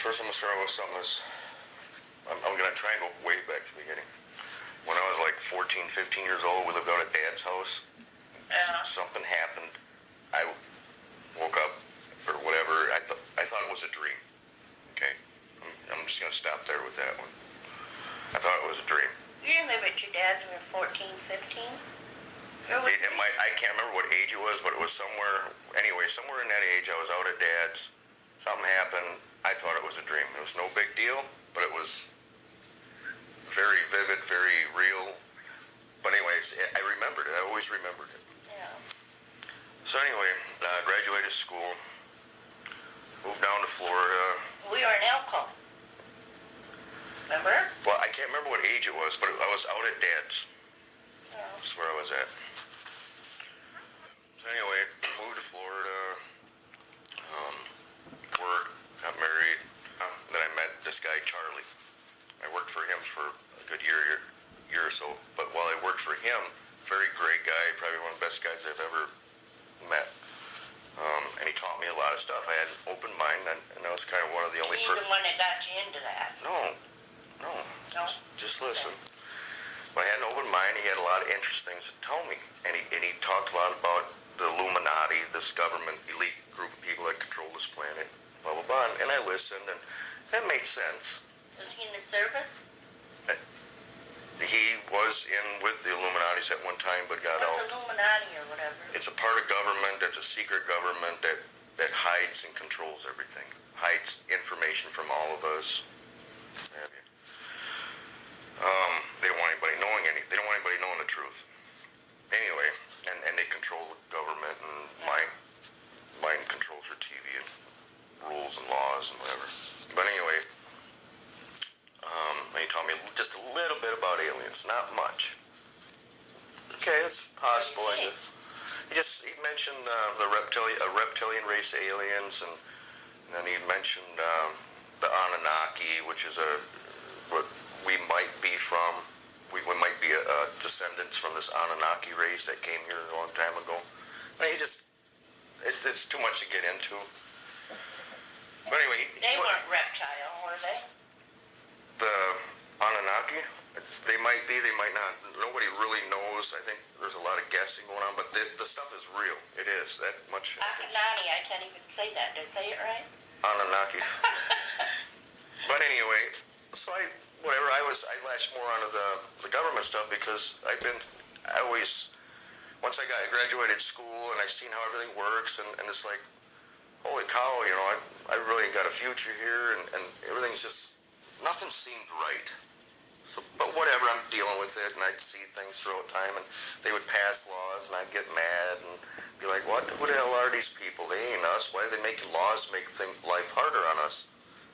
first I'm going to start with something that's, I'm going to try and go way back to the beginning. When I was like 14, 15 years old, we lived out at Dad's house. Yeah. Something happened. I woke up, or whatever, I thought it was a dream. Okay? I'm just going to stop there with that one. I thought it was a dream. You didn't live at your dad's when you were 14, 15? I can't remember what age it was, but it was somewhere in that age. I was out at Dad's. Something happened. I thought it was a dream. It was no big deal, but it was very vivid, very real. But anyways, I remembered it. I always remembered it. Yeah. So anyway, graduated school, moved down to Florida. We were in Elko. Remember? Well, I can't remember what age it was, but I was out at Dad's. Yeah. That's where I was at. So anyway, moved to Florida, worked, got married. Then I met this guy, Charlie. I worked for him for a good year or so. But while I worked for him, very great guy, probably one of the best guys I've ever met. And he taught me a lot of stuff. I had an open mind, and I was kind of one of the only He's the one that got you into that. No. No? Just listen. But I had an open mind. He had a lot of interesting things to tell me. And he talked a lot about the Illuminati, this government elite group of people that control this planet, blah, blah, blah. And I listened, and that made sense. Was he in the service? He was in with the Illuminatis at one time, but got out. What's Illuminati or whatever? It's a part of government that's a secret government that hides and controls everything. Hides information from all of us. What have you. They don't want anybody knowing anything. They don't want anybody knowing the truth. Anyway, and they control the government, and mind controls your TV and rules and laws and whatever. But anyway, and he taught me just a little bit about aliens, not much. Okay, it's possible. He mentioned the reptilian race aliens, and then he mentioned the Anunnaki, which is what we might be from. We might be descendants from this Anunnaki race that came here a long time ago. I mean, it's too much to get into. But anyway, They weren't reptile, were they? The Anunnaki, they might be, they might not. Nobody really knows. I think there's a lot of guessing going on, but the stuff is real. It is that much. Anunnaki, I can't even say that. Did I say it right? Anunnaki. But anyway, so I latched more onto the government stuff because once I graduated school and I seen how everything works, and it's like, holy cow, I really got a future here, and everything's just, nothing seemed right. So, but whatever, I'm dealing with it, and I'd see things throughout time, and they would pass laws, and I'd get mad and be like, who the hell are these people? They ain't us. Why are they making laws to make life harder on us?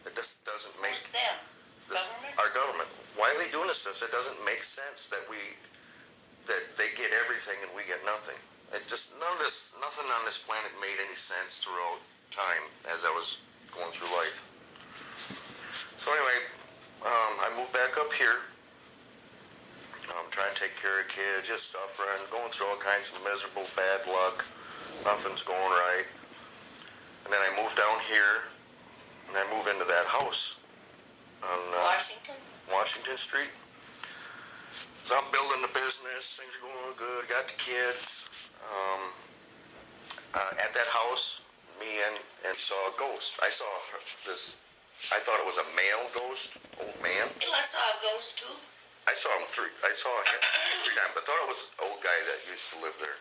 It just doesn't make... Who's them? Government? Our government. Why are they doing this to us? It doesn't make sense that they get everything and we get nothing. Nothing on this planet made any sense throughout time as I was going through life. So anyway, I moved back up here. I'm trying to take care of kids, just suffering, going through all kinds of miserable bad luck. Nothing's going right. And then I moved down here, and I moved into that house on Washington Street. So I'm building the business, things are going good, got the kids. At that house, me and saw a ghost. I saw this, I thought it was a male ghost, old man. I saw a ghost too. I saw him three times, but thought it was an old guy that used to live there.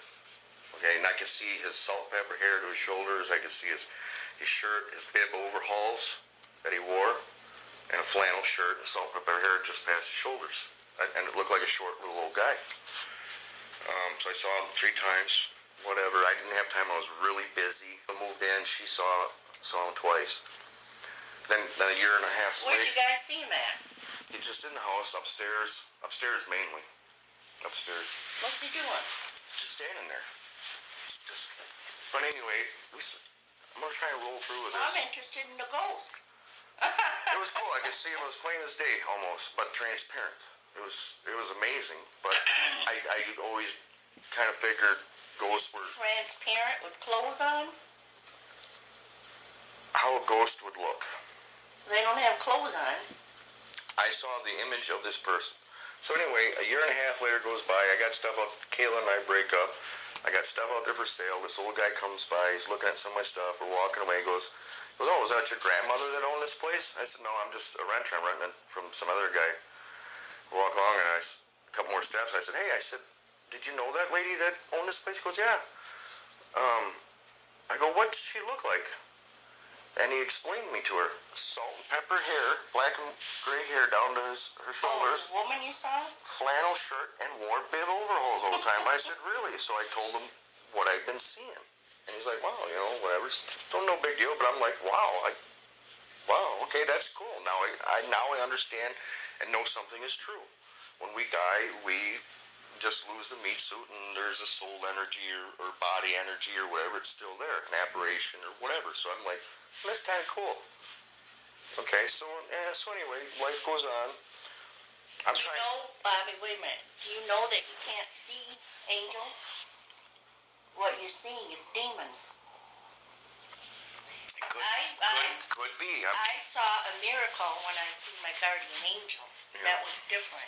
Okay, and I could see his salt and pepper hair to his shoulders. I could see his shirt, his bib overalls that he wore, and a flannel shirt and salt and pepper hair just past his shoulders. And it looked like a short little old guy. So I saw him 3 times, whatever. I didn't have time. I was really busy. I moved in. She saw him twice. Then a year and a half later. Where'd you guys see him at? He's just in the house, upstairs mainly. Upstairs. What's he doing? Just standing there. But anyway, I'm going to try and roll through with this. I'm interested in the ghost. It was cool. I could see him as plain as day almost, but transparent. It was amazing. But I always kind of figured ghosts were... Transparent with clothes on? How a ghost would look. They don't have clothes on. I saw the image of this person. So anyway, a year and a half later goes by. I got stuff out. Kayla and I break up. I got stuff out there for sale. This old guy comes by. He's looking at some of my stuff. We're walking away. He goes, oh, is that your grandmother that owned this place? I said, no, I'm just a renter. I'm renting it from some other guy. We walk along, and a couple more steps. I said, hey, did you know that lady that owned this place? He goes, yeah. I go, what does she look like? And he explained me to her. Salt and pepper hair, black and gray hair down to her shoulders. Oh, the woman you saw? Flannel shirt and wore bib overalls all the time. I said, really? So I told him what I'd been seeing. And he's like, wow, whatever. Don't no big deal. But I'm like, wow, okay, that's cool. Now I understand and know something is true. When we die, we just lose the meat suit and there's a soul energy or body energy or whatever. It's still there, an apparition or whatever. So I'm like, that's kind of cool. Okay, so anyway, life goes on. Bobby, wait a minute. Do you know that you can't see angels? What you're seeing is demons. Could be. I saw a miracle when I see my guardian angel. Yeah. That was different.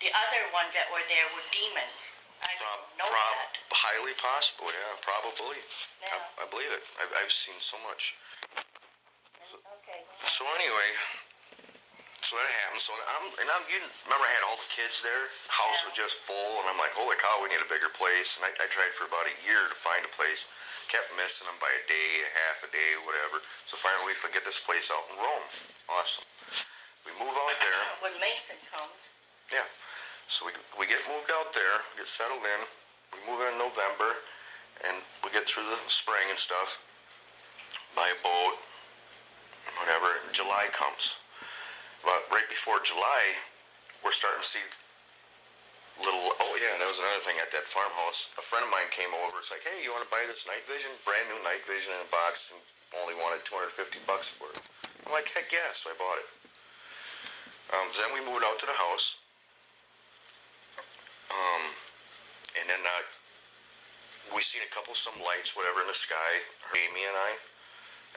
The other ones that were there were demons. I didn't know that. Highly possible, yeah, probably. Yeah. I believe it. I've seen so much. Okay. So anyway, so that happened. So you remember I had all the kids there. House was just full, and I'm like, holy cow, we need a bigger place. And I tried for about a year to find a place. Kept missing them by a day, a half a day, whatever. So finally, we get this place out in Rome. Awesome. We move out there. When Mason comes. Yeah. So we get moved out there, get settled in. We move in November, and we get through the spring and stuff. Buy a boat, whatever. July comes. But right before July, we're starting to see little. Oh yeah, and that was another thing at that farmhouse. A friend of mine came over. It's like, hey, you want to buy this night vision? Brand new night vision in a box, and only wanted $250 for it. I'm like, heck yeah, so I bought it. Then we moved out to the house. And then we seen some lights, whatever, in the sky, Amy and I.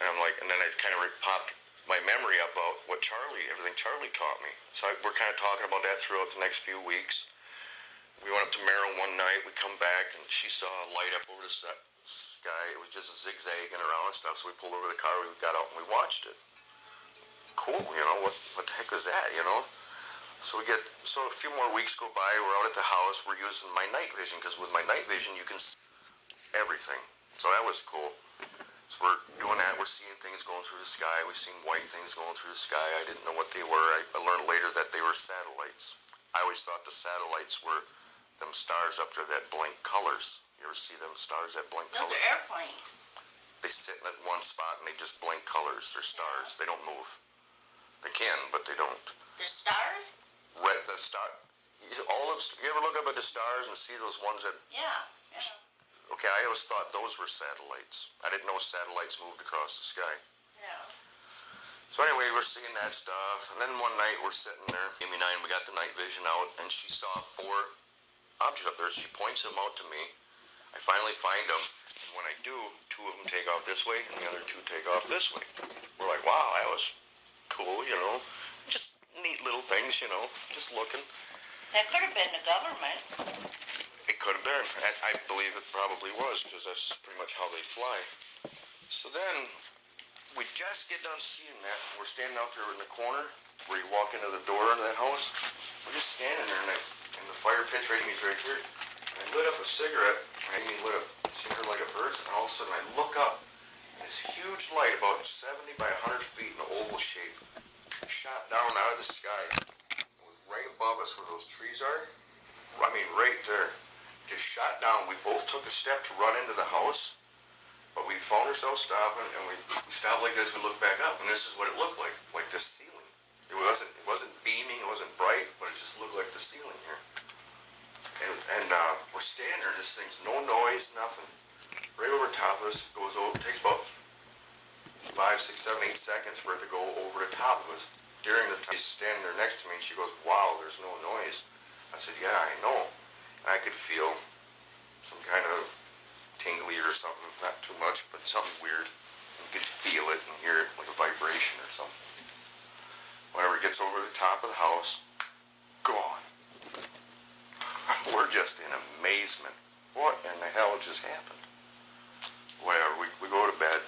And I'm like, and then it kind of popped my memory about everything Charlie taught me. So we're kind of talking about that throughout the next few weeks. We went up to Merrill one night. We come back, and she saw a light up over the sky. It was just zigzagging around and stuff. So we pulled over the car. We got out and we watched it. Cool, what the heck was that, So a few more weeks go by. We're out at the house. We're using my night vision because with my night vision you can see everything. So that was cool. So we're doing that. We're seeing things going through the sky. We've seen white things going through the sky. I didn't know what they were. I learned later that they were satellites. I always thought the satellites were them stars up there that blink colors. You ever see them stars that blink colors? Those are airplanes. They sit in one spot and they just blink colors. They're stars. They don't move. They can, but they don't. The stars? The star. You ever look up at the stars and see those ones that? Yeah. Okay, I always thought those were satellites. I didn't know satellites moved across the sky. Yeah. So anyway, we're seeing that stuff, and then one night we're sitting there, Amy and I, and we got the night vision out, and she saw 4 objects up there. She points them out to me. I finally find them, and when I do, 2 of them take off this way, and the other 2 take off this way. We're like, wow, that was cool, just neat little things, just looking. That could have been the government. It could have been. I believe it probably was, because that's pretty much how they fly. So then, we just get done seeing that. We're standing out there in the corner, where you walk into the door of that house. We're just standing there, and the fire pit's right here. And I lit up a cigarette, Amy lit up a cigarette like a person, and all of a sudden I look up, and this huge light, about 70 by 100 feet in an oval shape, shot down out of the sky. It was right above us where those trees are. I mean, right there. Just shot down. We both took a step to run into the house, but we found ourselves stopping, and we stopped like this. We looked back up, and this is what it looked like this ceiling. It wasn't beaming, it wasn't bright, but it just looked like the ceiling here. And we're standing there, and this thing's no noise, nothing. Right over top of us, goes over. It takes about 5, 6, 7, 8 seconds for it to go over the top of us. During the time, she's standing there next to me, and she goes, wow, there's no noise. I said, yeah, I know. And I could feel some kind of tingly or something, not too much, but something weird. You could feel it and hear it like a vibration or something. Whenever it gets over the top of the house, gone. We're just in amazement. What in the hell just happened? Whatever, we go to bed.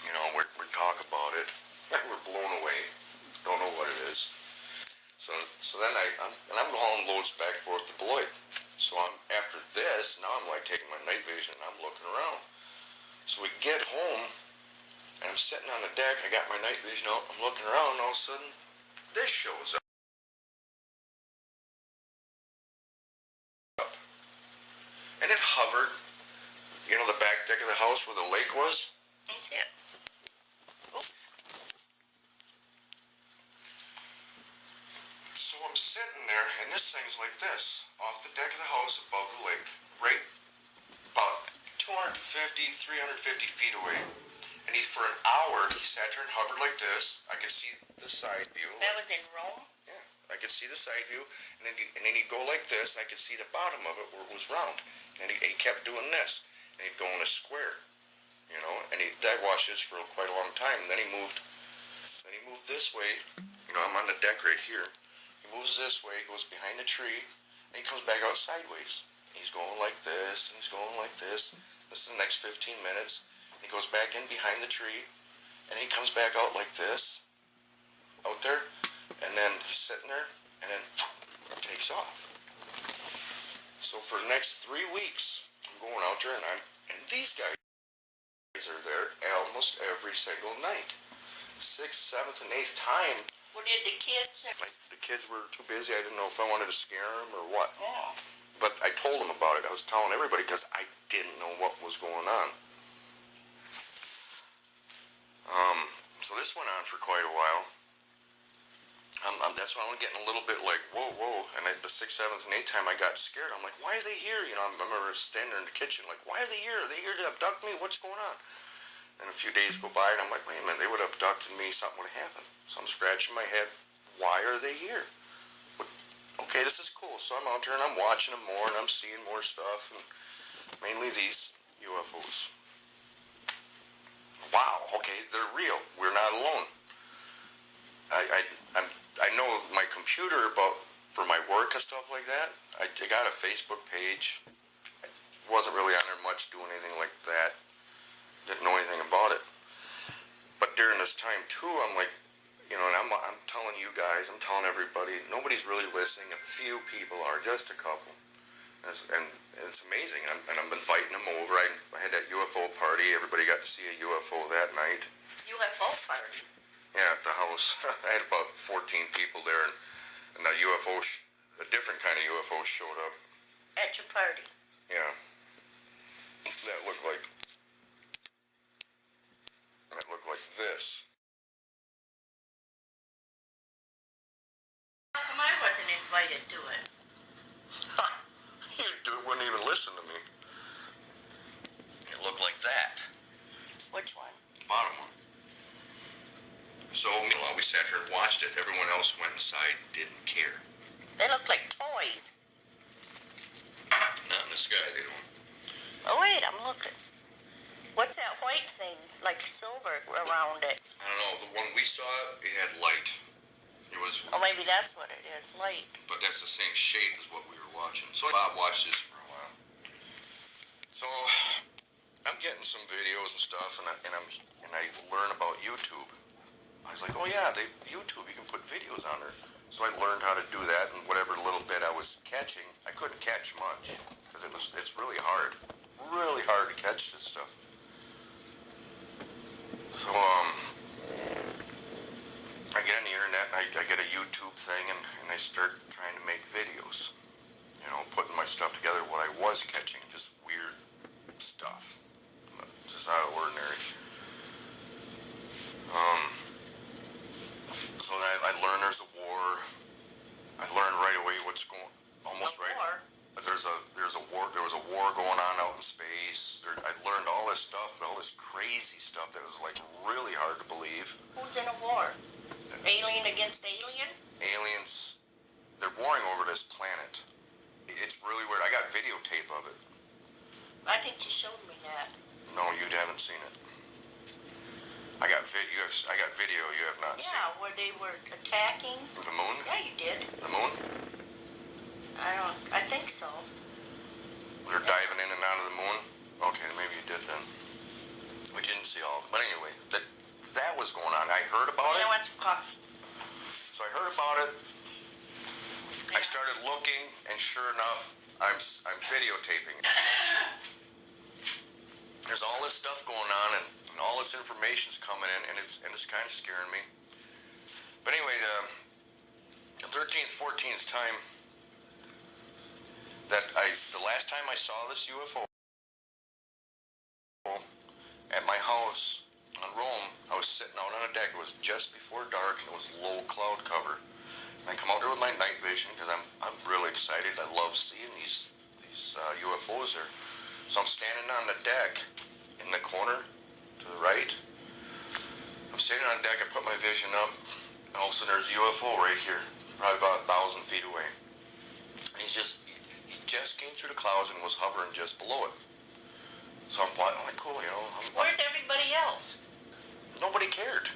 You know, we talk about it. We're blown away. Don't know what it is. So then I'm hauling loads back and forth to Beloit. So after this, now I'm like taking my night vision and I'm looking around. So we get home and I'm sitting on the deck. I got my night vision out. I'm looking around and all of a sudden this shows up. And it hovered, you know, the back deck of the house where the lake was. I see it. Oops. So I'm sitting there, and this thing's like this, off the deck of the house above the lake, right about 250, 350 feet away. And for an hour, he sat there and hovered like this. I could see the side view. That was in Rome? Yeah, I could see the side view, and then he'd go like this, and I could see the bottom of it where it was round. And he kept doing this, and he'd go in a square, you know, and I watched this for quite a long time. And then he moved this way. You know, I'm on the deck right here. He moves this way, goes behind the tree, and he comes back out sideways. He's going like this, and he's going like this. This is the next 15 minutes. He goes back in behind the tree, and he comes back out like this, out there, and then he's sitting there, and then takes off. So for the next 3 weeks, I'm going out there, and these guys are there almost every single night. 6th, 7th, and 8th time. What did the kids? The kids were too busy. I didn't know if I wanted to scare them or what. Yeah. But I told them about it. I was telling everybody because I didn't know what was going on. So this went on for quite a while. That's why I'm getting a little bit like, whoa. And at the 6th, 7th, and 8th time, I got scared. I'm like, why are they here? You know, I remember standing in the kitchen like, why are they here? Are they here to abduct me? What's going on? And a few days go by, and I'm like, wait a minute, they would have abducted me. Something would have happened. So I'm scratching my head. Why are they here? Okay, this is cool. So I'm out there, and I'm watching them more, and I'm seeing more stuff, and mainly these UFOs. Wow, okay, they're real. We're not alone. I know my computer for my work and stuff like that. I got a Facebook page. I wasn't really on there much doing anything like that. Didn't know anything about it. But during this time too, I'm like, you know, and I'm telling you guys, I'm telling everybody, nobody's really listening. A few people are, just a couple. And it's amazing. And I'm inviting them over. I had that UFO party. Everybody got to see a UFO that night. UFO party? Yeah, at the house. I had about 14 people there, and a UFO, a different kind of UFO showed up. At your party? Yeah. That looked like this. How come I wasn't invited to it? You wouldn't even listen to me. It looked like that. Which one? The bottom one. So, meanwhile, we sat here and watched it. Everyone else went inside, didn't care. They look like toys. Not in the sky, they don't. Oh, wait, I'm looking. What's that white thing, like silver around it? I don't know. The one we saw, it had light. It was... Oh, maybe that's what it is, light. But that's the same shape as what we were watching. So Bob watched this for a while. So I'm getting some videos and stuff, and I learn about YouTube. I was like, oh yeah, YouTube, you can put videos on there. So I learned how to do that, and whatever little bit I was catching, I couldn't catch much because it's really hard to catch this stuff. So I get on the internet and I get a YouTube thing, and I start trying to make videos. You know, putting my stuff together, what I was catching, just weird stuff, just out of ordinary. So I learned there's a war. I learned right away what's going. Almost right. War? There's a war. There was a war going on out in space. I learned all this stuff, all this crazy stuff that was like really hard to believe. Who's in a war? Alien against alien? Aliens. They're warring over this planet. It's really weird. I got videotape of it. I think you showed me that. No, you haven't seen it. I got video you have not seen. Yeah, where they were attacking. The moon? Yeah, you did. The moon? I think so. They're diving in and out of the moon? Okay, maybe you did then. We didn't see all of it. But anyway, that was going on. I heard about it. I want some coffee. So I heard about it. I started looking, and sure enough, I'm videotaping it. There's all this stuff going on, and all this information's coming in, and it's kind of scaring me. But anyway, the 13th, 14th time the last time I saw this UFO at my house on Rome, I was sitting out on a deck. It was just before dark, and it was low cloud cover. I come out there with my night vision because I'm really excited. I love seeing these UFOs there. So I'm standing on the deck in the corner to the right. I'm standing on the deck. I put my vision up. All of a sudden, there's a UFO right here, probably about 1,000 feet away. And he just came through the clouds and was hovering just below it. So I'm like, cool, you know. Where's everybody else? Nobody cared.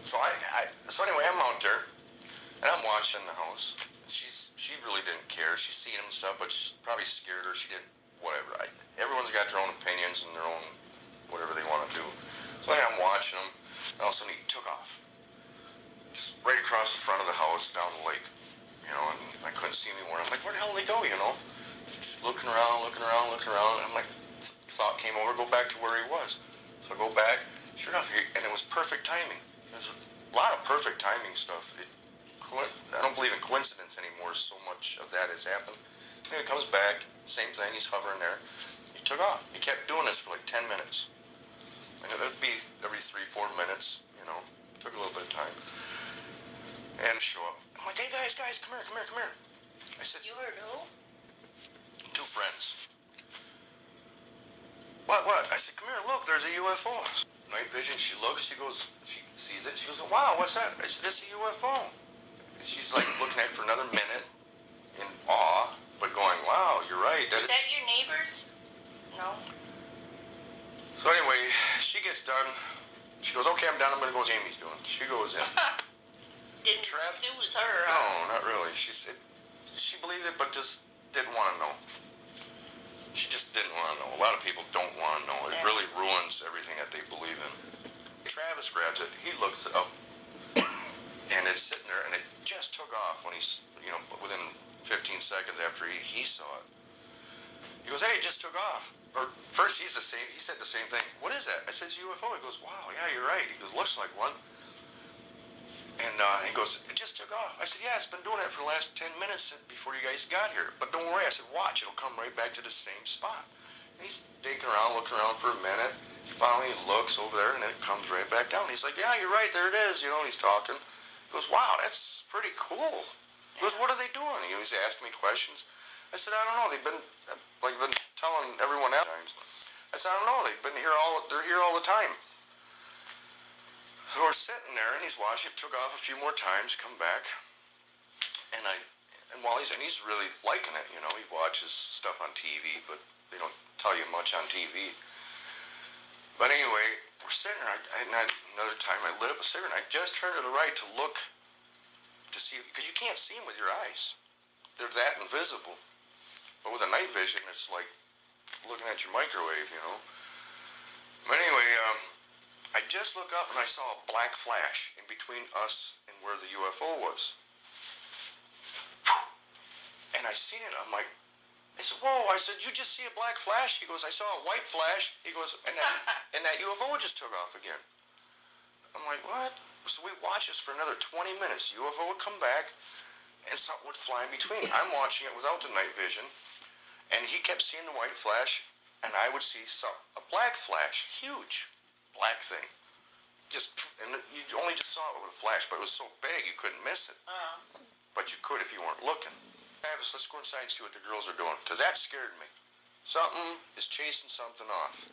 So anyway, I'm out there. And I'm watching the house. She really didn't care. She's seen him and stuff, but she's probably scared or she didn't, whatever. Everyone's got their own opinions and their own whatever they want to do. So I'm watching him, and all of a sudden he took off. Just right across the front of the house down the lake. You know, and I couldn't see him anymore. I'm like, where the hell did he go, you know? Just looking around. And I'm like, thought came over, go back to where he was. So I go back, sure enough, and it was perfect timing. There's a lot of perfect timing stuff. I don't believe in coincidence anymore. So much of that has happened. Anyway, he comes back, same thing. He's hovering there. He took off. He kept doing this for like 10 minutes. And it would be every 3-4 minutes. You know, took a little bit of time. And show up. I'm like, hey guys, come here. I said, You heard who? 2 friends. What? I said, come here, look, there's a UFO. Night vision. She looks. She goes. She sees it. She goes, wow, what's that? I said, this is a UFO. And she's like looking at it for another minute in awe, but going, wow, you're right. Is that your neighbors? No. So anyway, she gets done. She goes, okay, I'm done. I'm going to go what Jamie's doing. She goes in. Didn't it was her. No, not really. She said she believed it, but just didn't want to know. She just didn't want to know. A lot of people don't want to know. It really ruins everything that they believe in. Travis grabs it. He looks up. And it's sitting there, and it just took off when he's, you know, within 15 seconds after he saw it. He goes, hey, it just took off. Or first he said the same thing. What is that? I said, it's a UFO. He goes, wow, yeah, you're right. He goes, looks like one. And he goes, it just took off. I said, yeah, it's been doing that for the last 10 minutes before you guys got here. But don't worry. I said, watch, it'll come right back to the same spot. And he's looking around for a minute. Finally, he looks over there, and then it comes right back down. He's like, yeah, you're right, there it is. You know, he's talking. He goes, wow, that's pretty cool. He goes, what are they doing? He was asking me questions. I said, I don't know. They've been telling everyone else. I said, I don't know. They're here all the time. So we're sitting there, and he's watching. It took off a few more times, come back, and while he's really liking it. You know, he watches stuff on TV, but they don't tell you much on TV. But anyway, we're sitting there, another time I lit up a cigarette, and I just turned to the right to look to see, because you can't see them with your eyes. They're that invisible. But with a night vision, it's like looking at your microwave, you know. But anyway, I just looked up and I saw a black flash in between us and where the UFO was. And I seen it, I'm like, I said, whoa, I said, you just see a black flash? He goes, I saw a white flash. He goes, and that UFO just took off again. I'm like, what? So we watched this for another 20 minutes. UFO would come back, and something would fly in between. I'm watching it without the night vision, and he kept seeing the white flash, and I would see a black flash, huge black thing. And you only just saw it with a flash, but it was so big you couldn't miss it. But you could if you weren't looking. Travis, let's go inside and see what the girls are doing, because that scared me. Something is chasing something off.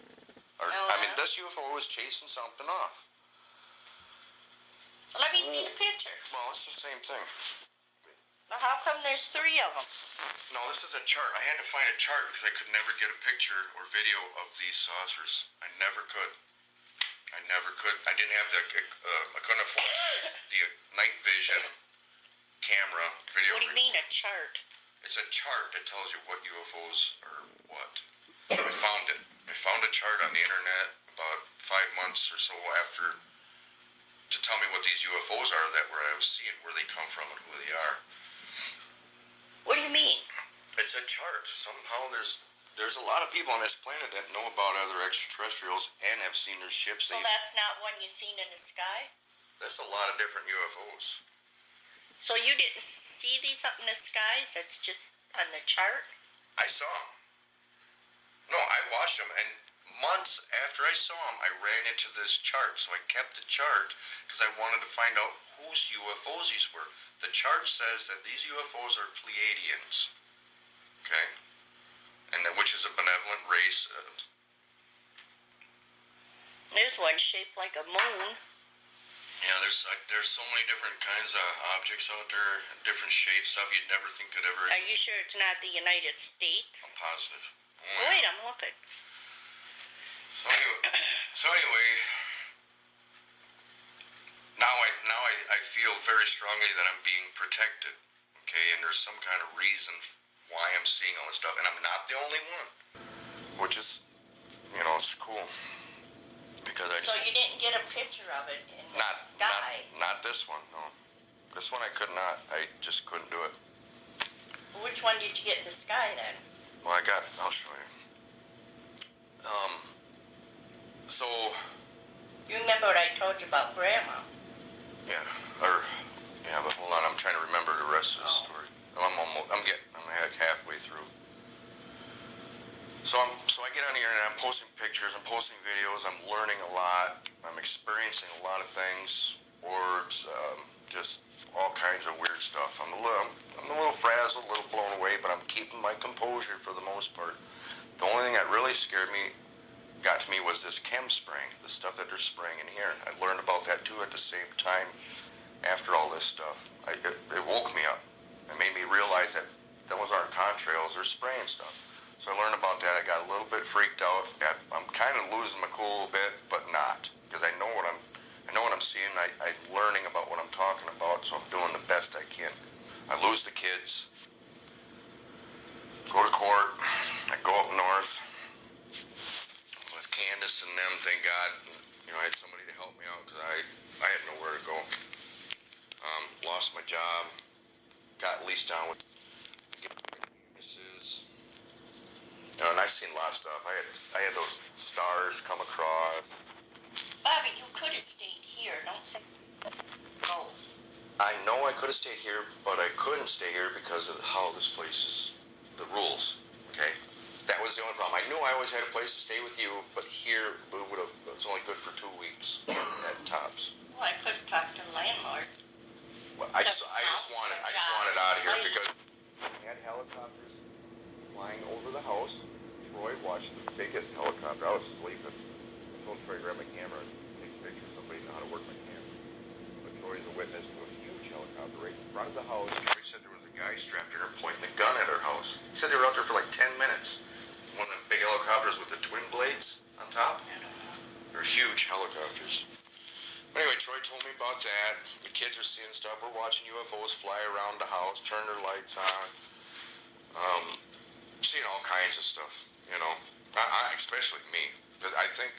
This UFO was chasing something off. Let me see the picture. Well, it's the same thing. Well, how come there's 3 of them? No, this is a chart. I had to find a chart because I could never get a picture or video of these saucers. I never could. I never could. I didn't have the. I couldn't afford the night vision camera video. What do you mean a chart? It's a chart that tells you what UFOs are what. I found it. I found a chart on the internet about 5 months or so after to tell me what these UFOs are that where I was seeing where they come from and who they are. What do you mean? It's a chart. Somehow there's a lot of people on this planet that know about other extraterrestrials and have seen their ships. So that's not one you seen in the sky? That's a lot of different UFOs. So you didn't see these up in the skies? It's just on the chart? I saw them. No, I watched them, and months after I saw them, I ran into this chart. So I kept the chart because I wanted to find out whose UFOs these were. The chart says that these UFOs are Pleiadians, okay, and that, which is a benevolent race. There's one shaped like a moon. Yeah, there's so many different kinds of objects out there, different shapes, stuff you'd never think could ever. Are you sure it's not the United States? I'm positive. Oh, wait, I'm looking. So anyway, now I feel very strongly that I'm being protected, okay, and there's some kind of reason why I'm seeing all this stuff, and I'm not the only one, which is, it's cool. Because So you didn't get a picture of it in the sky? Not this one, no. This one I could not. I just couldn't do it. Which one did you get in the sky then? Well, I'll show you. So. You remember what I told you about Grandma? Yeah, but hold on, I'm trying to remember the rest of the story. I'm like halfway through. So I get on the internet, I'm posting pictures, I'm posting videos, I'm learning a lot, I'm experiencing a lot of things, words, just all kinds of weird stuff. I'm a little frazzled, a little blown away, but I'm keeping my composure for the most part. The only thing that really got to me was this chem spraying, the stuff that they're spraying in here. I learned about that too at the same time after all this stuff. It woke me up. It made me realize that those aren't contrails, they're spraying stuff. So I learned about that. I got a little bit freaked out. I'm kind of losing my cool a bit, but not, because I know what I'm seeing. I'm learning about what I'm talking about, so I'm doing the best I can. I lose the kids, go to court, I go up north with Candace and them. Thank God, I had somebody to help me out because I had nowhere to go. Lost my job, got leased down with witnesses. And I've seen a lot of stuff. I had those stars come across. Bobby, you could have stayed here. Don't say no. I know I could have stayed here, but I couldn't stay here because of how this place is, the rules, okay? That was the only problem. I knew I always had a place to stay with you, but here it's only good for 2 weeks at tops. Well, I could have talked to the landlord. Well, I just wanted out of here because we had helicopters flying over the house. Troy watched the biggest helicopter. I was sleeping. I told Troy to grab my camera and take a picture. Somebody know how to work my camera. But Troy's a witness to a huge helicopter right in front of the house. Troy said there was a guy strapped in her pointing a gun at her house. He said they were out there for like 10 minutes. One of them big helicopters with the twin blades on top. They're huge helicopters. Anyway, Troy told me about that. The kids are seeing stuff. We're watching UFOs fly around the house, turn their lights on. Seeing all kinds of stuff, I especially me, because I think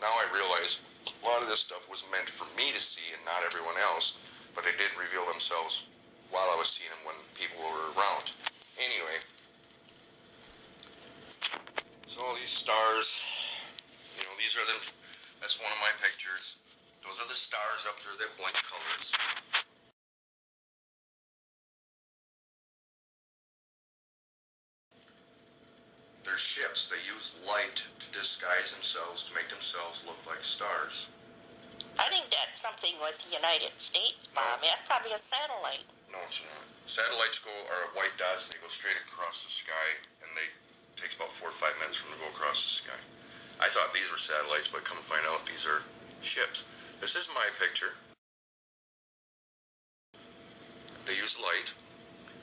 now I realize a lot of this stuff was meant for me to see and not everyone else, but they did reveal themselves while I was seeing them when people were around. Anyway, so these stars, these are them. That's one of my pictures. Those are the stars up there that blink colors. They're ships. They use light to disguise themselves, to make themselves look like stars. I think that's something with the United States, Bobby. That's probably a satellite. No, it's not. Satellites are white dots. They go straight across the sky, and it takes about 4 or 5 minutes for them to go across the sky. I thought these were satellites, but come to find out these are ships. This is my picture. They use light.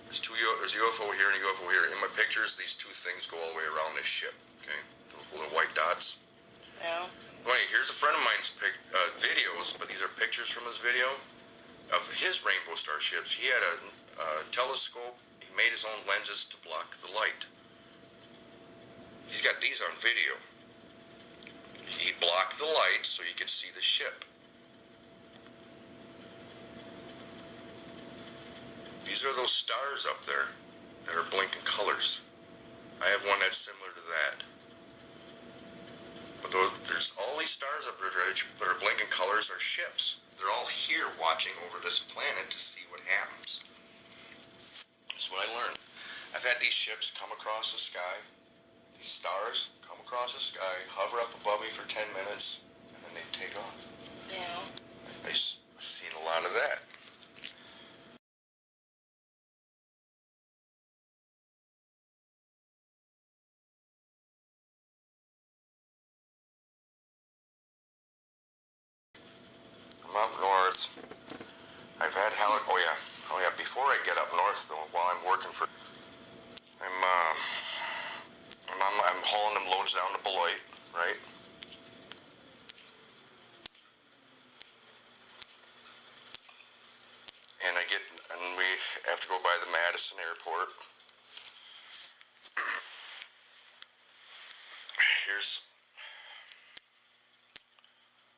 There's a UFO here and a UFO here. In my pictures, these two things go all the way around this ship, okay? The little white dots. Yeah. Wait, here's a friend of mine's videos, but these are pictures from his video of his rainbow star ships. He had a telescope. He made his own lenses to block the light. He's got these on video. He blocked the light so you could see the ship. These are those stars up there that are blinking colors. I have one that's similar to that. But there's all these stars up there that are blinking colors are ships. They're all here watching over this planet to see what happens. That's what I learned. I've had these ships come across the sky. These stars come across the sky, hover up above me for 10 minutes, and then they take off. Yeah. I've seen a lot of that. I'm up north. I've had oh yeah, before I get up north though, while I'm working for, I'm hauling them loads down to Beloit, right? And we have to go by the Madison Airport. Here's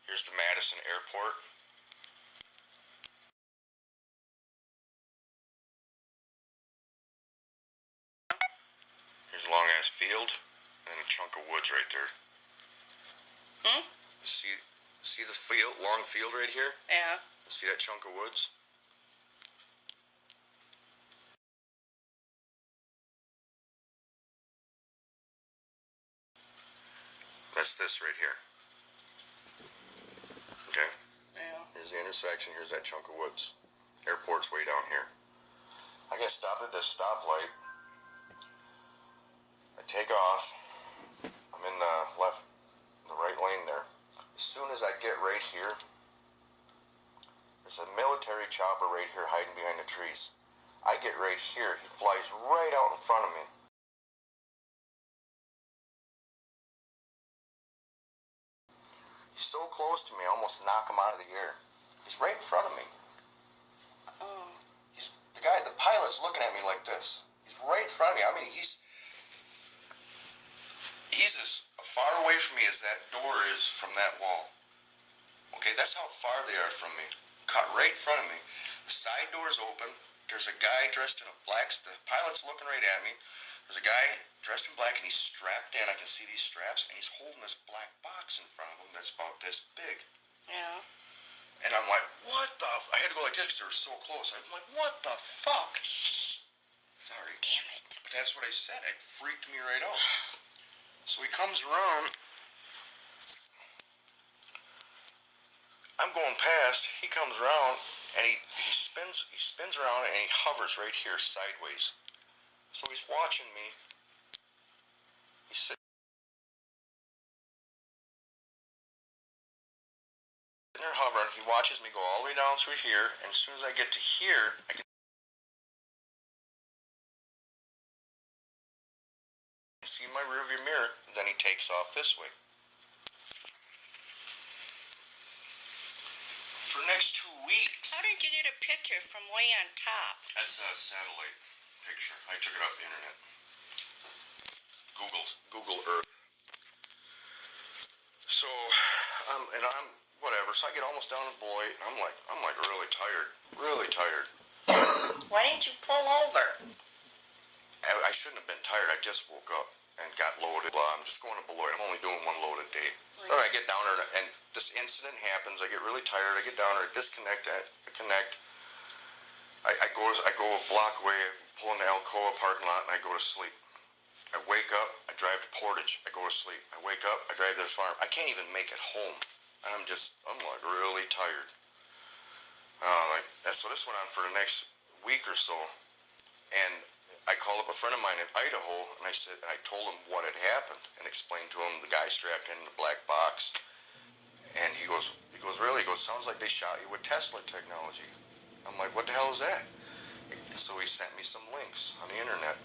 the Madison Airport. Here's a long ass field and a chunk of woods right there. See the field, long field right here? Yeah. See that chunk of woods? That's this right here. Okay? Yeah. Here's the intersection, here's that chunk of woods. Airport's way down here. I get stopped at this stoplight. I take off. I'm in the right lane there. As soon as I get right here, there's a military chopper right here hiding behind the trees. I get right here, he flies right out in front of me. He's so close to me, I almost knock him out of the air. He's right in front of me. Oh. The pilot's looking at me like this. He's right in front of me. I mean, he's as far away from me as that door is from that wall. Okay, that's how far they are from me. Caught right in front of me. The side door's open. There's a guy dressed in a black, the pilot's looking right at me. There's a guy dressed in black and he's strapped in. I can see these straps and he's holding this black box in front of him that's about this big. Yeah. And I'm like, what the? I had to go like this because they were so close. I'm like, what the fuck? Sorry. Damn it. But that's what I said. It freaked me right out. So he comes around. I'm going past. He comes around and he spins around and he hovers right here sideways. So he's watching me. He's sitting there hovering. He watches me go all the way down through here. And as soon as I get to here, I can see my rearview mirror. Then he takes off this way. For the next 2 weeks. How did you get a picture from way on top? That's a satellite picture. I took it off the internet. Google Earth. So, and I'm whatever. So I get almost down to Beloit. I'm like really tired. Why didn't you pull over? I shouldn't have been tired. I just woke up and got loaded. I'm just going to Beloit. I'm only doing one load a day. So I get down there and this incident happens. I get really tired. I get down there, I disconnect. I connect. I go a block away. I pull in the Alcoa parking lot and I go to sleep. I wake up. I drive to Portage. I go to sleep. I wake up. I drive to the farm. I can't even make it home. And I'm like really tired. So this went on for the next week or so. And I called up a friend of mine in Idaho, and I told him what had happened, and explained to him the guy strapped in the black box. And he goes, really? He goes, sounds like they shot you with Tesla technology. I'm like, what the hell is that? So he sent me some links on the internet.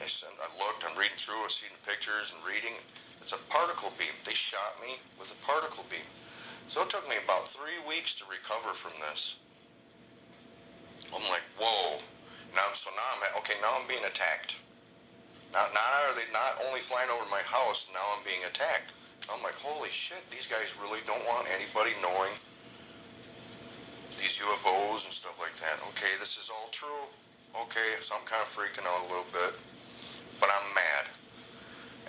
I looked, I'm reading through, I was seeing the pictures and reading. It's a particle beam. They shot me with a particle beam. So it took me about 3 weeks to recover from this. I'm like, whoa. Now I'm being attacked. Now are they not only flying over my house, now I'm being attacked. I'm like, holy shit, these guys really don't want anybody knowing these UFOs and stuff like that. Okay, this is all true. Okay, so I'm kind of freaking out a little bit. But I'm mad.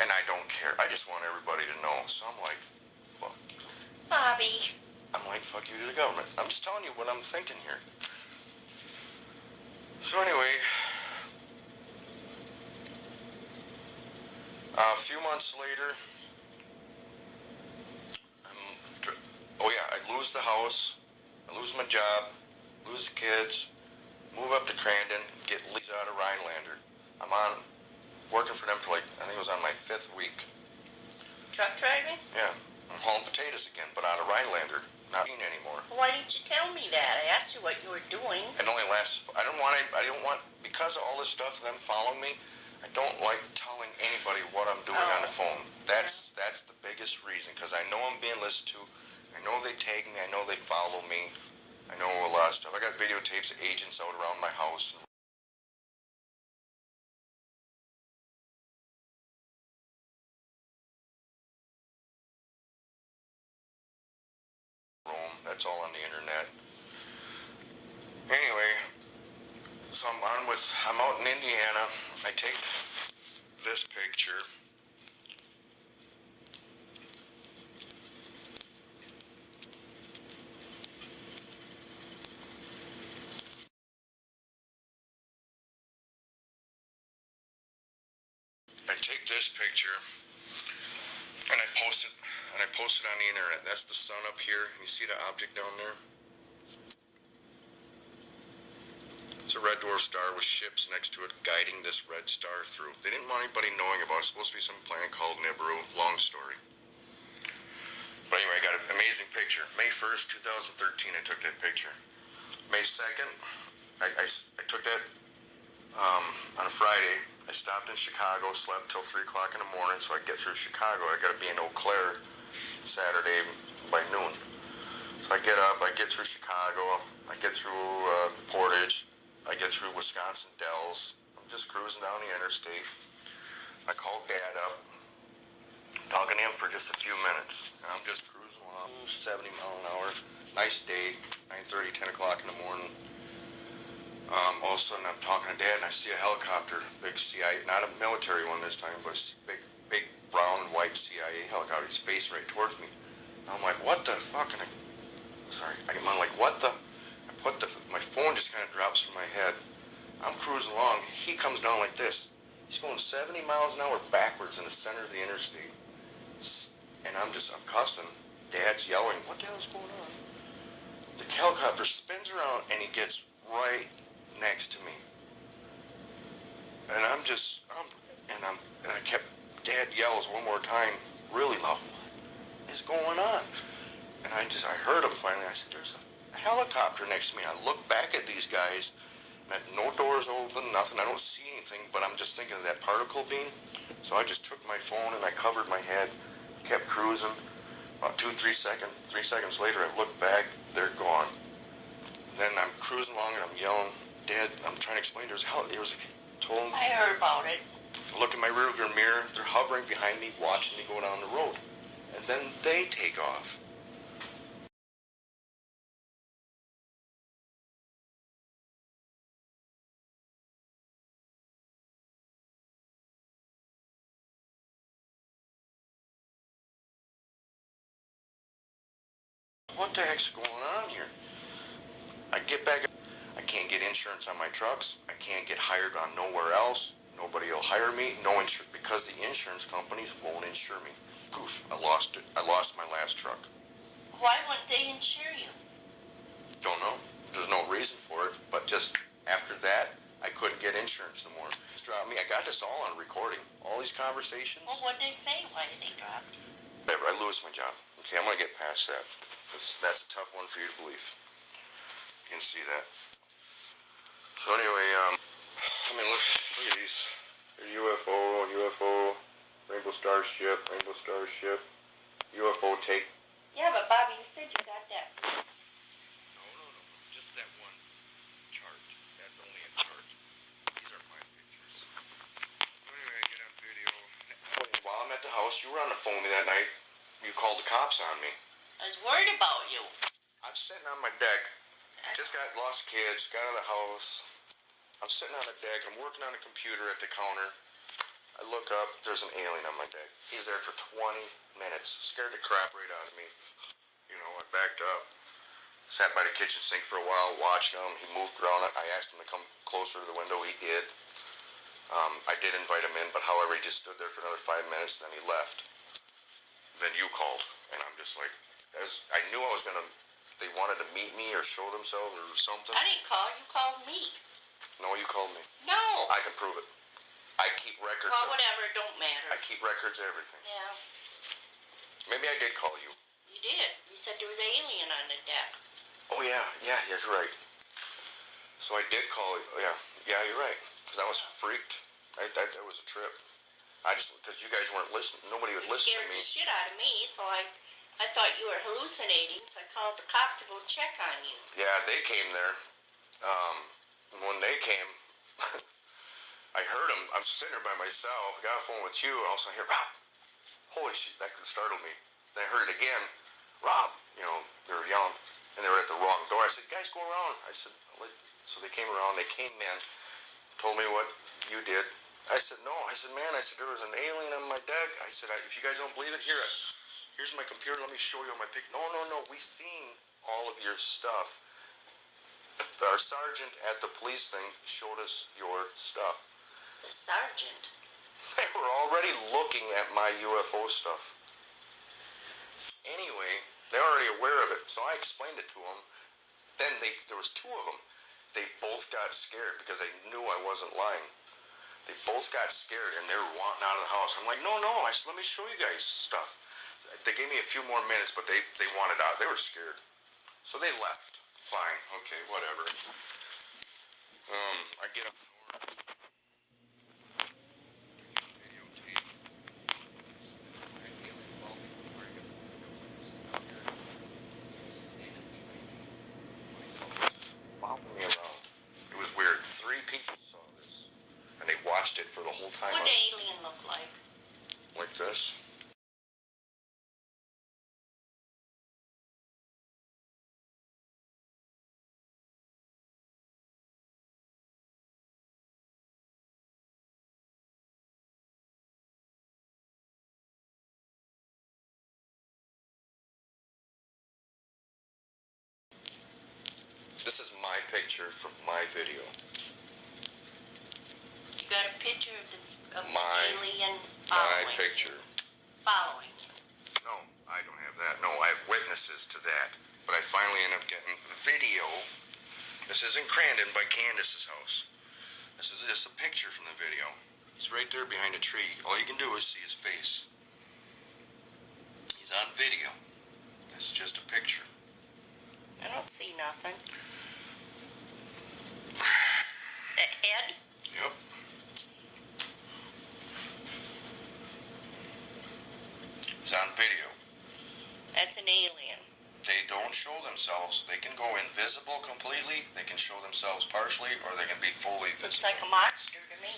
And I don't care. I just want everybody to know. So I'm like, fuck. Bobby. I'm like, fuck you to the government. I'm just telling you what I'm thinking here. So anyway, a few months later, I lose the house, I lose my job, lose the kids, move up to Crandon, get leased out of Rhinelander. I'm working for them for I think it was on my 5th week. Truck driving? Yeah, I'm hauling potatoes again, but out of Rhinelander, not being anymore. Why didn't you tell me that? I asked you what you were doing. It only lasts, because of all this stuff, them following me, I don't like telling anybody what I'm doing on the phone. That's the biggest reason, because I know I'm being listened to. I know they tag me. I know they follow me. I know a lot of stuff. I got videotapes of agents out around my house. That's all on the internet. Anyway, so I'm out in Indiana. I take this picture. And I post it on the internet. That's the sun up here. You see the object down there? It's a red dwarf star with ships next to it guiding this red star through. They didn't want anybody knowing about it. It's supposed to be some planet called Nibiru. Long story. But anyway, I got an amazing picture. May 1st, 2013, I took that picture. May 2nd, I took that on a Friday. I stopped in Chicago, slept till 3 o'clock in the morning so I could get through Chicago. I got to be in Eau Claire Saturday by noon. So I get up, I get through Chicago, I get through Portage, I get through Wisconsin Dells. I'm just cruising down the interstate. I called Dad up, talking to him for just a few minutes. And I'm just cruising along, 70 mile an hour. Nice day, 9:30, 10 o'clock in the morning. All of a sudden I'm talking to Dad and I see a helicopter, big CIA, not a military one this time, but a big brown and white CIA helicopter. He's facing right towards me. I'm like, what the fuck? And I'm like, what the? My phone just kind of drops from my head. I'm cruising along. He comes down like this. He's going 70 miles an hour backwards in the center of the interstate. And I'm cussing. Dad's yelling, what the hell's going on? The helicopter spins around and he gets right next to me. And Dad yells one more time, really loud, what is going on? And I heard him finally. I said, there's a helicopter next to me. I look back at these guys, and no doors open, nothing. I don't see anything, but I'm just thinking of that particle beam. So I just took my phone and I covered my head, kept cruising. About 3 seconds later, I look back, they're gone. Then I'm cruising along and I'm yelling, Dad, I'm trying to explain, I heard about it. Look in my rearview mirror, they're hovering behind me, watching me go down the road. And then they take off. What the heck's going on here? I get back, I can't get insurance on my trucks. I can't get hired on nowhere else. Nobody will hire me. No insurance, because the insurance companies won't insure me. Poof, I lost it. I lost my last truck. Why wouldn't they insure you? Don't know. There's no reason for it, but just after that, I couldn't get insurance no more. I got this all on recording. All these conversations. Well, what'd they say? Why did they drop you? Whatever, I lose my job. Okay, I'm gonna get past that. That's a tough one for you to believe. You can see that. So anyway, look at these. UFO, UFO, Rainbow Starship, UFO take. Yeah, but Bobby, you said you got that. No. Just that one chart. That's only a chart. These are my pictures. Anyway, I get on video. While I'm at the house, you were on the phone with me that night. You called the cops on me. I was worried about you. I'm sitting on my deck. Just got lost kids, got out of the house. I'm sitting on the deck. I'm working on a computer at the counter. I look up. There's an alien on my deck. He's there for 20 minutes. Scared the crap right out of me. You know, I backed up. Sat by the kitchen sink for a while, watched him. He moved around. I asked him to come closer to the window. He did. I did invite him in, but however, he just stood there for another 5 minutes, then he left. Then you called, and I'm just like, I knew I was gonna. They wanted to meet me or show themselves or something. I didn't call you. Called me. No, you called me. No. I can prove it. I keep records. Well, whatever. It don't matter. I keep records of everything. Yeah. Maybe I did call you. You did. You said there was an alien on the deck. Oh yeah, you're right. So I did call you. Yeah, you're right. Because I was freaked. That was a trip. Because you guys weren't listening. Nobody would listen to Scared me. the shit out of me, so I thought you were hallucinating, so I called the cops to go check on you. Yeah, they came there. When they came, I heard them. I'm sitting there by myself. Got a phone with you. And also I hear, Rob. Holy shit, that startled me. Then I heard it again. Rob. You know, they were yelling. And they were at the wrong door. I said, guys, go around. I said, so they came around. They came in. Told me what you did. I said, no. I said, man, there was an alien on my deck. I said, if you guys don't believe it, here's my computer. Let me show you all my pictures. No. We seen all of your stuff. Our sergeant at the police thing showed us your stuff. The sergeant? They were already looking at my UFO stuff. Anyway, they're already aware of it, so I explained it to them. Then there was two of them. They both got scared because they knew I wasn't lying. They both got scared and they were wanting out of the house. I'm like, no. I said, let me show you guys stuff. They gave me a few more minutes, but they wanted out. They were scared. So they left. Fine. Okay, whatever. I get up. Following me around. It was weird. 3 people saw this. And they watched it for the whole time. What did the alien look like? Like this. This is my picture from my video. You got a picture of the alien My picture. following you? No, I don't have that. No, I have witnesses to that. But I finally end up getting video. This is in Crandon by Candace's house. This is just a picture from the video. He's right there behind a tree. All you can do is see his face. He's on video. It's just a picture. I don't see nothing. That head? Yep. It's on video. That's an alien. They don't show themselves. They can go invisible completely, they can show themselves partially, or they can be fully Looks visible. like a monster to me.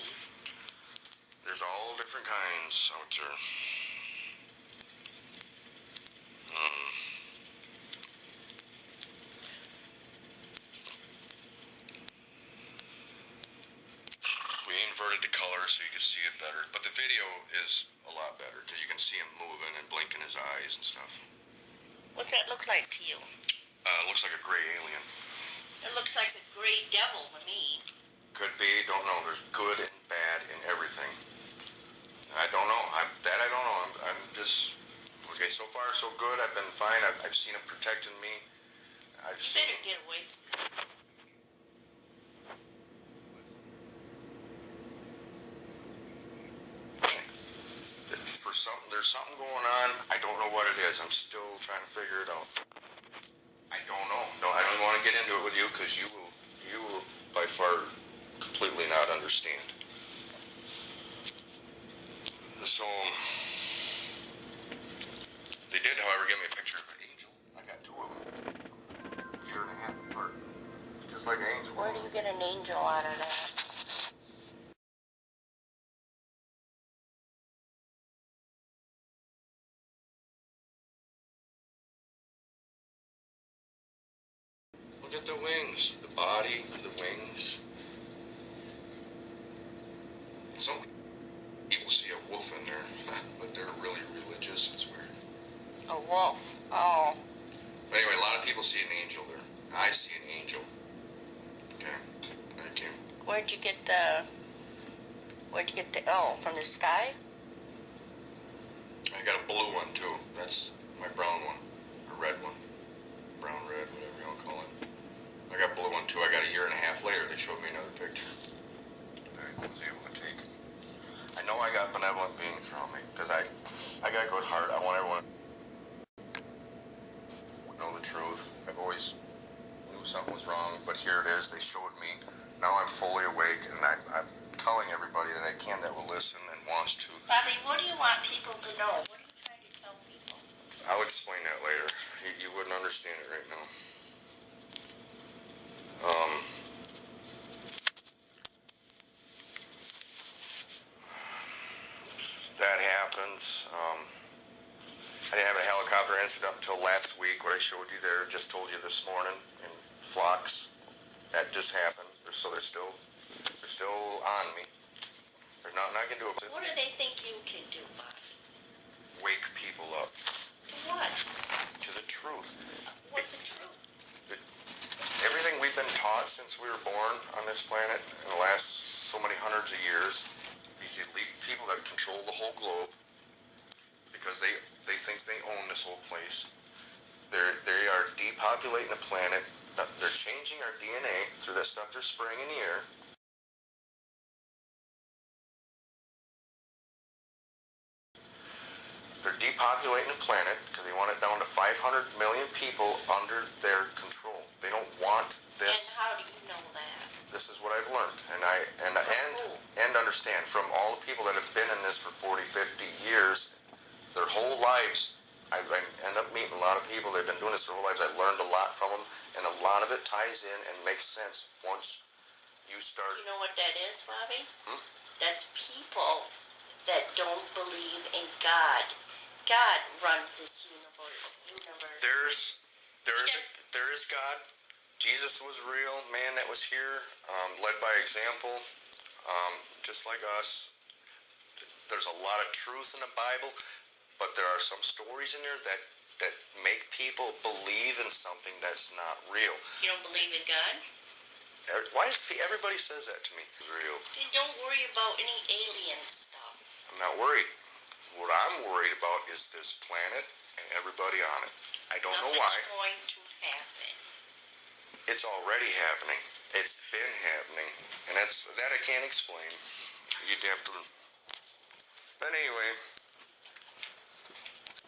There's all different kinds out there. We inverted the color so you can see it better, but the video is a lot better because you can see him moving and blinking his eyes and stuff. What's that look like to you? It looks like a gray alien. It looks like a gray devil to me. Could be, don't know. There's good and bad in everything. I don't know. I don't know. I'm just, okay, so far so good. I've been fine. I've seen him protecting me. I've You seen better get away. there's something going on. I don't know what it is. I'm still trying to figure it out. I don't know. I don't want to get into it with you because you will by far completely not understand. So, they did, however, give me a picture of an angel. I got two of them. A year and a half apart. It's just like an angel. Where do you get an angel out of that? Look at the wings, the body, the wings. Some people see a wolf in there, but they're really religious. It's weird. A wolf. Oh. But anyway, a lot of people see an angel there. I see an angel. Okay, thank you. Where'd you get the, oh, from the sky? I got a blue one too. That's my brown one, or red one, brown, red, whatever you want to call it. I got a blue one too. I got a year and a half later. They showed me another picture. I was able to take. I know I got benevolent beings around me because I got a good heart. I want everyone to know the truth. I've always knew something was wrong, but here it is. They showed me. Now I'm fully awake, and I'm telling everybody that I can that will listen and wants to. Bobby, what do you want people to know? What are you trying to tell people? I'll explain that later. You wouldn't understand it right now. That happens. I didn't have a helicopter incident until last week. What I showed you there, just told you this morning in flocks. That just happened. So they're still on me. There's nothing I can do about it. What do they think you can do, Bobby? Wake people up What? to the truth. What's the truth? Everything we've been taught since we were born on this planet in the last so many hundreds of years, these elite people that control the whole globe, because they think they own this whole place. They are depopulating the planet. They're changing our DNA through that stuff they're spraying in the air. They're depopulating the planet because they want it down to 500 million people under their control. They don't want this. And how do you know that? This is what I've learned, and understand from all the people that have been in this for 40, 50 years, their whole lives. I end up meeting a lot of people. They've been doing this their whole lives. I learned a lot from them, and a lot of it ties in and makes sense once you start. You know what that is, Bobby? That's people that don't believe in God. God runs this universe. There is God. Jesus was real, man that was here, led by example, just like us. There's a lot of truth in the Bible, but there are some stories in there that make people believe in something that's not real. You don't believe in God? Why is everybody says that to me? It's real. Then don't worry about any alien stuff. I'm not worried. What I'm worried about is this planet and everybody on it. I don't know why. Nothing's going to happen. It's already happening. It's been happening. And that I can't explain. You'd have to. But anyway.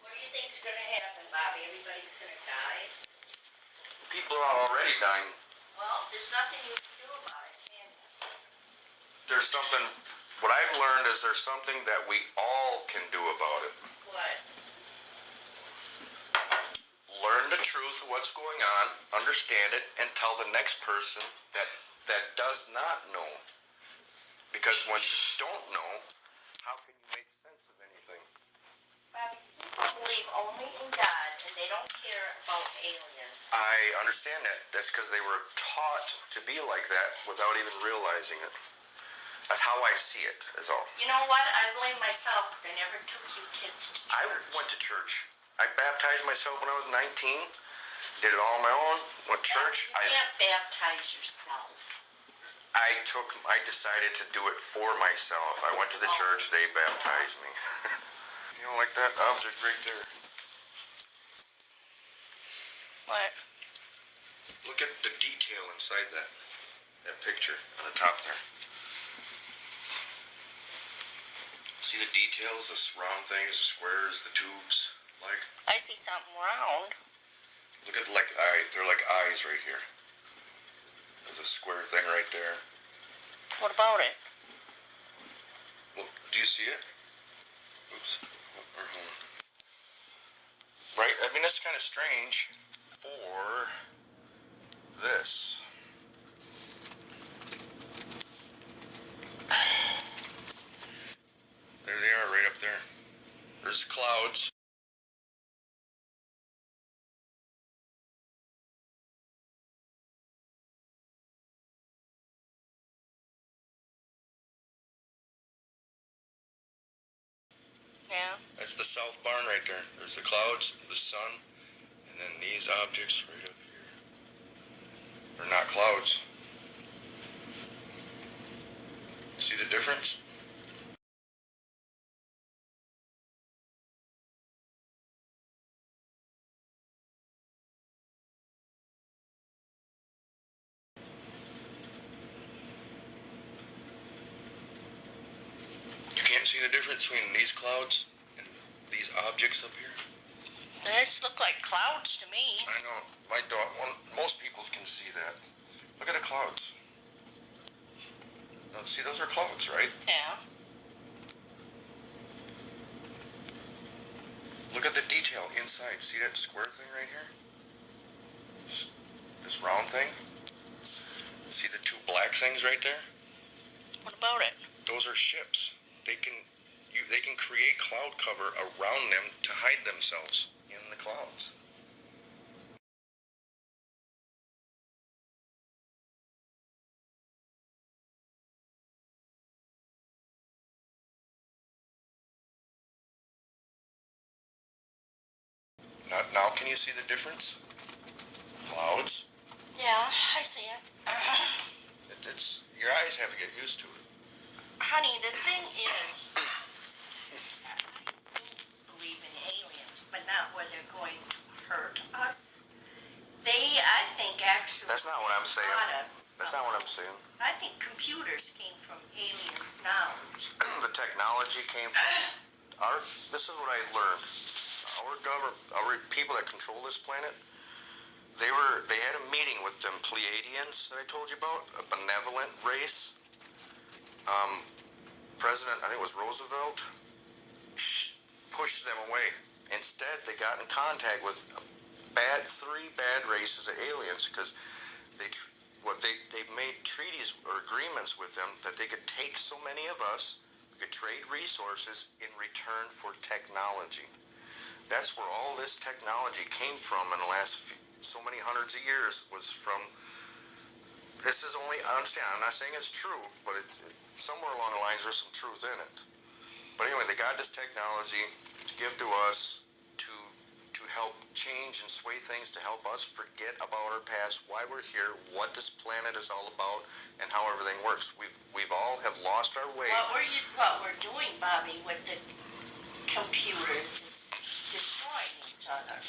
What do you think's going to happen, Bobby? Everybody's going to die? People are already dying. Well, there's nothing you can do about it, can you? There's something. What I've learned is there's something that we all can do about it. What? Learn the truth of what's going on, understand it, and tell the next person that does not know. Because when you don't know, how can you make sense of anything? Bobby, people believe only in God, and they don't care about aliens. I understand that. That's because they were taught to be like that without even realizing it. That's how I see it, is all. You know what? I blame myself because I never took you kids to church. I went to church. I baptized myself when I was 19. Did it all on my own. Went to church. You can't baptize yourself. I decided to do it for myself. I went to the church. They baptized me. You don't like that object right there? What? Look at the detail inside that picture on the top there. See the details, the round things, the squares, the tubes, like? I see something round. Look at they're like eyes right here. There's a square thing right there. What about it? Well, do you see it? Oops. We're home. Right? I mean, that's kind of strange for this. There they are, right up there. There's the clouds. Yeah. That's the south barn right there. There's the clouds, the sun, and then these objects right up here. They're not clouds. See the difference? You can't see the difference between these clouds and these objects up here? These look like clouds to me. I know. My dog, most people can see that. Look at the clouds. Now, see, those are clouds, right? Yeah. Look at the detail inside. See that square thing right here? This round thing? See the two black things right there? What about it? Those are ships. They can create cloud cover around them to hide themselves in the clouds. Now can you see the difference? Clouds. Yeah, I see it. It's your eyes have to get used to it. Honey, the thing is, I do believe in aliens, but not where they're going to hurt us. They, I think, actually That's not what I'm saying. taught us. That's not what I'm saying. I think computers came from aliens' knowledge. The technology came from this is what I learned. Our government, our people that control this planet, they had a meeting with them Pleiadians that I told you about, a benevolent race. President, I think it was Roosevelt, pushed them away. Instead, they got in contact with three bad races of aliens because they made treaties or agreements with them that they could take so many of us, we could trade resources in return for technology. That's where all this technology came from in the last so many hundreds of years was from. This is only, I understand, I'm not saying it's true, but somewhere along the lines there's some truth in it. But anyway, they got this technology to give to us to help change and sway things, to help us forget about our past, why we're here, what this planet is all about, and how everything works. We've all have lost our way. What we're doing, Bobby, with the computers is destroying each other.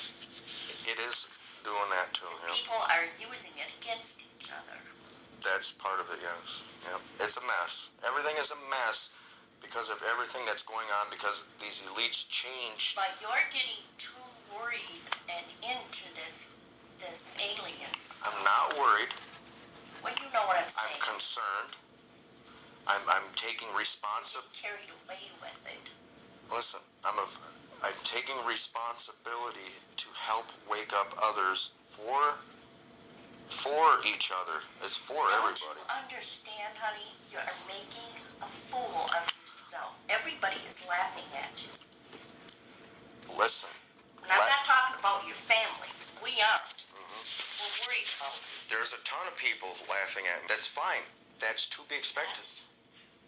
It is doing that too. Yeah. People are using it against each other. That's part of it, yes. Yep. It's a mess. Everything is a mess because of everything that's going on, because these elites change. But you're getting too worried and into this aliens. I'm not worried. Well, you know what I'm saying. I'm concerned. I'm taking responsibility. Carried away with it. Listen, I'm taking responsibility to help wake up others for each other. It's for everybody. Don't you understand, honey? You are making a fool of yourself. Everybody is laughing at you. Listen. And I'm not talking about your family. We aren't. We're worried about you. There's a ton of people laughing at me. That's fine. That's to be expected.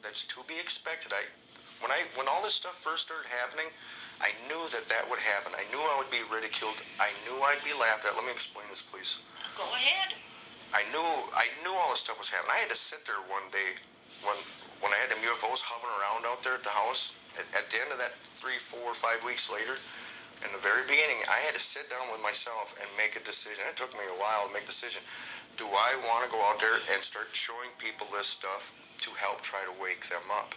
That's to be expected. When all this stuff first started happening, I knew that would happen. I knew I would be ridiculed. I knew I'd be laughed at. Let me explain this, please. Go ahead. I knew all this stuff was happening. I had to sit there one day when I had them UFOs hovering around out there at the house. At the end of that 3, 4, 5 weeks later, in the very beginning, I had to sit down with myself and make a decision. It took me a while to make a decision. Do I want to go out there and start showing people this stuff to help try to wake them up?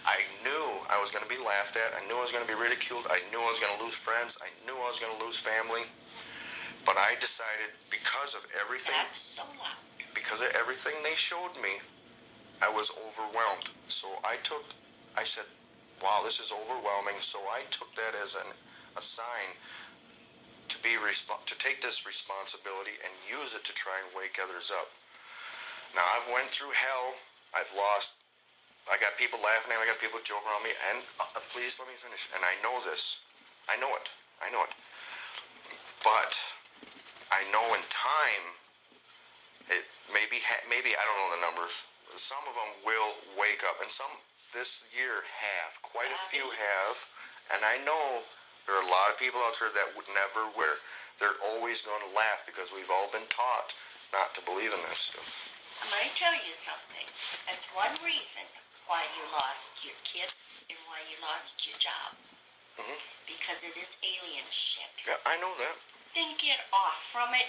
I knew I was going to be laughed at. I knew I was going to be ridiculed. I knew I was going to lose friends. I knew I was going to lose family. But I decided, because of everything, That's so loud. because of everything they showed me, I was overwhelmed. So I said, wow, this is overwhelming. So I took that as a sign to take this responsibility and use it to try and wake others up. Now, I've went through hell. I've lost. I got people laughing at me. I got people joking around me. And please let me finish. And I know this. I know it. But I know in time, it maybe I don't know the numbers. Some of them will wake up, and some this year have. Quite a few have. And I know there are a lot of people out there that would never wear. They're always going to laugh because we've all been taught not to believe in this stuff. I'm going to tell you something. That's one reason why you lost your kids and why you lost your jobs. Mm-hmm. Because it is alien shit. Yeah, I know that. Then get off from it,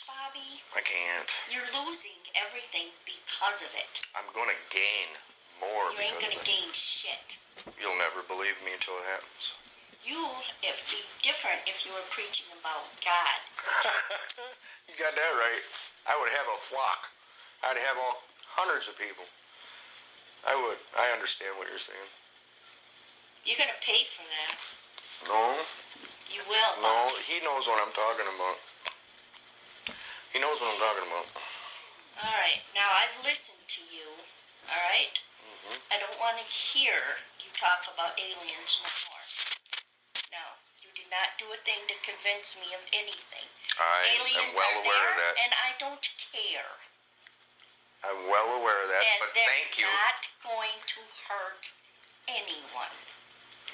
Bobby. I can't. You're losing everything because of it. I'm going to gain more. You ain't going to gain shit. You'll never believe me until it happens. It'd be different if you were preaching about God. You got that right. I would have a flock. I'd have hundreds of people. I would. I understand what you're saying. You're going to pay for that. No. You will. No, he knows what I'm talking about. He knows what I'm talking about. All right. Now, I've listened to you. All right? Mm-hmm. I don't want to hear you talk about aliens no more. No. You did not do a thing to convince me of anything. I Aliens am well are aware there, of that. and I don't care. I'm well aware of that, And but they're thank you. not going to hurt anyone.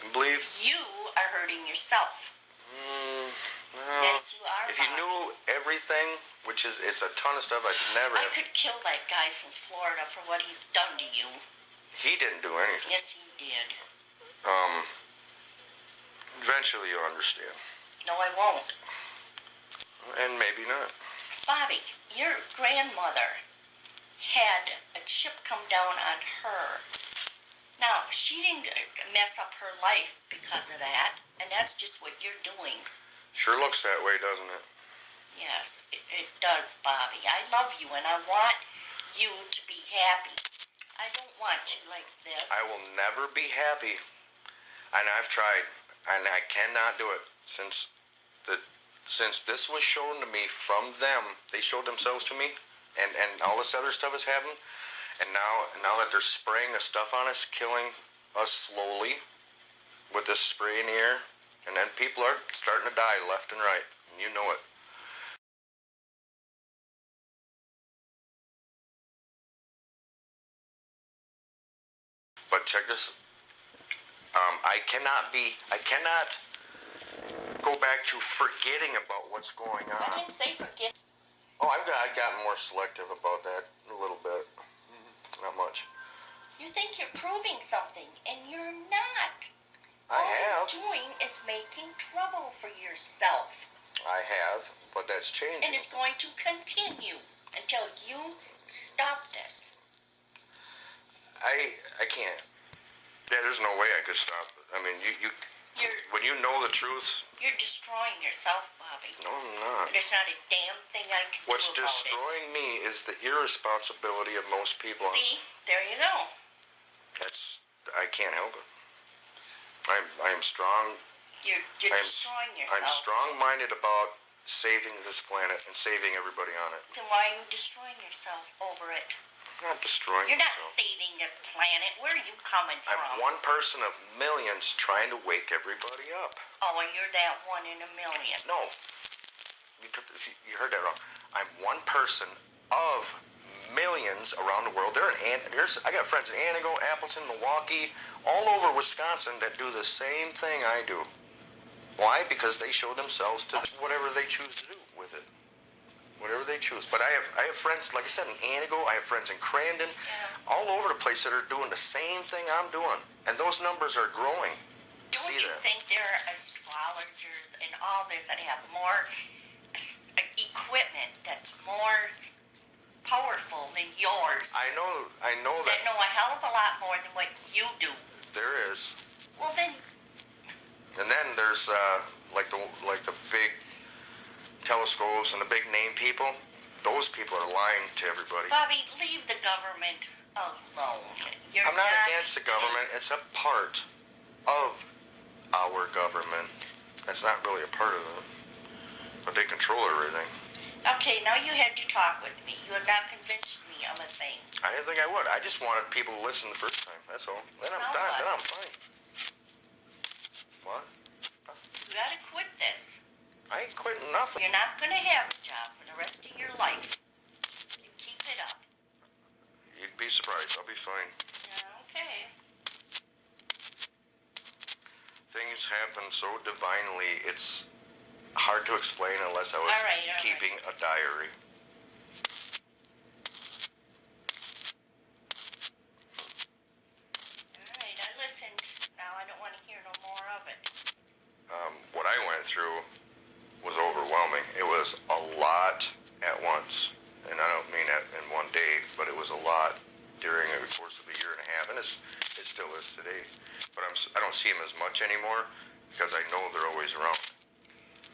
You believe? You are hurting yourself. Well, Yes, you are. if you Bob. knew everything, it's a ton of stuff I'd never I have. could kill that guy from Florida for what he's done to you. He didn't do anything. Yes, he did. Eventually you'll understand. No, I won't. And maybe not. Bobby, your grandmother had a ship come down on her. Now, she didn't mess up her life because of that, and that's just what you're doing. Sure looks that way, doesn't it? Yes, it does, Bobby. I love you, and I want you to be happy. I don't want you like this. I will never be happy. And I've tried, and I cannot do it. Since this was shown to me from them, they showed themselves to me, and all this other stuff has happened, and now that they're spraying the stuff on us, killing us slowly with this spray in the air, and then people are starting to die left and right, and you know it. But check this. I cannot go back to forgetting about what's going on. I didn't say forget. Oh, I've gotten more selective about that a little bit. Not much. You think you're proving something, and you're not. I have. All you're doing is making trouble for yourself. I have, but that's changing. And it's going to continue until you stop this. I can't. Yeah, there's no way I could stop it. I mean, when you know the truth. You're destroying yourself, Bobby. No, I'm not. There's not a damn thing I can What's do about destroying me is the irresponsibility of most people. See, there you go. I can't help it. I am strong. You're destroying yourself. I'm strong-minded about saving this planet and saving everybody on it. Then why are you destroying yourself over it? I'm not destroying You're not myself. saving this planet. Where are you coming from? I'm one person of millions trying to wake everybody up. Oh, and you're that one in a million. No, you heard that wrong. I'm one person of millions around the world. I got friends in Antigo, Appleton, Milwaukee, all over Wisconsin that do the same thing I do. Why? Because they show themselves to whatever they choose to do with it. Whatever they choose. But I have friends, like I said, in Antigo. I have friends in Crandon, all over the place that are doing the same thing I'm doing. And those numbers are growing. Don't you think there are astrologers and all this that have more equipment that's more powerful than yours? I know that. That know a hell of a lot more than what you do. There is. Well then. And then there's like the big telescopes and the big name people. Those people are lying to everybody. Bobby, leave the government alone. I'm not against the government. It's a part. of our government. That's not really a part of it, but they control everything. Okay, now you had your talk with me. You have not convinced me of a thing. I didn't think I would. I just wanted people to listen the first time. That's all. Then I'm Now done. what? Then I'm fine. What? You gotta quit this. I ain't quitting nothing. You're not gonna have a job for the rest of your life. You keep it up. You'd be surprised. I'll be fine. Okay. Things happen so divinely, it's hard to explain unless I was All right. keeping a diary. All right, I listened. Now I don't want to hear no more of it. What I went through was overwhelming. It was a lot at once, and I don't mean that in one day, but it was a lot during the course of a year and a half, and it still is today. But I don't see them as much anymore because I know they're always around.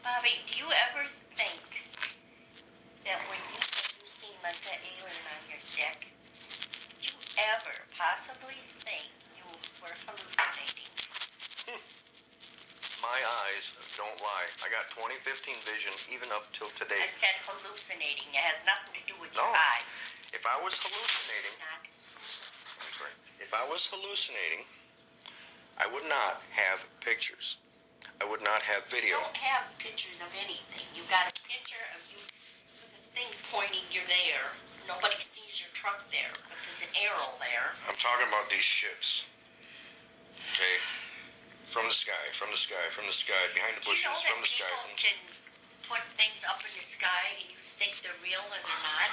Bobby, do you ever think that when you said you seen like that alien on your deck, did you ever possibly think you were hallucinating? My eyes don't lie. I got 20/15 vision even up till today. I said hallucinating. It has nothing to do with your No. eyes. If I was hallucinating, Not I'm sorry. If I was hallucinating, I would not have pictures. I would not have You video. don't have pictures of anything. You got a picture of you with a thing pointing you're there. Nobody sees your truck there, but there's an arrow there. I'm talking about these ships. Okay? From the sky, behind the Do you bushes, know from that the sky. people can put things up in the sky and you think they're real and they're not?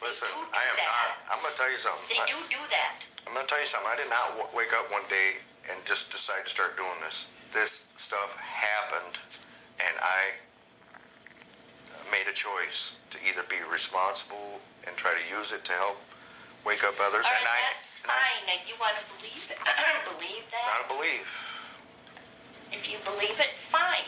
Listen, do I am that. not. I'm going to tell you something. They do that. I'm going to tell you something. I did not wake up one day and just decide to start doing this. This stuff happened, and I made a choice to either be responsible and try to use it to help wake up others. All and right, that's fine. And you want to believe it? Believe that? Not a belief. If you believe it, fine.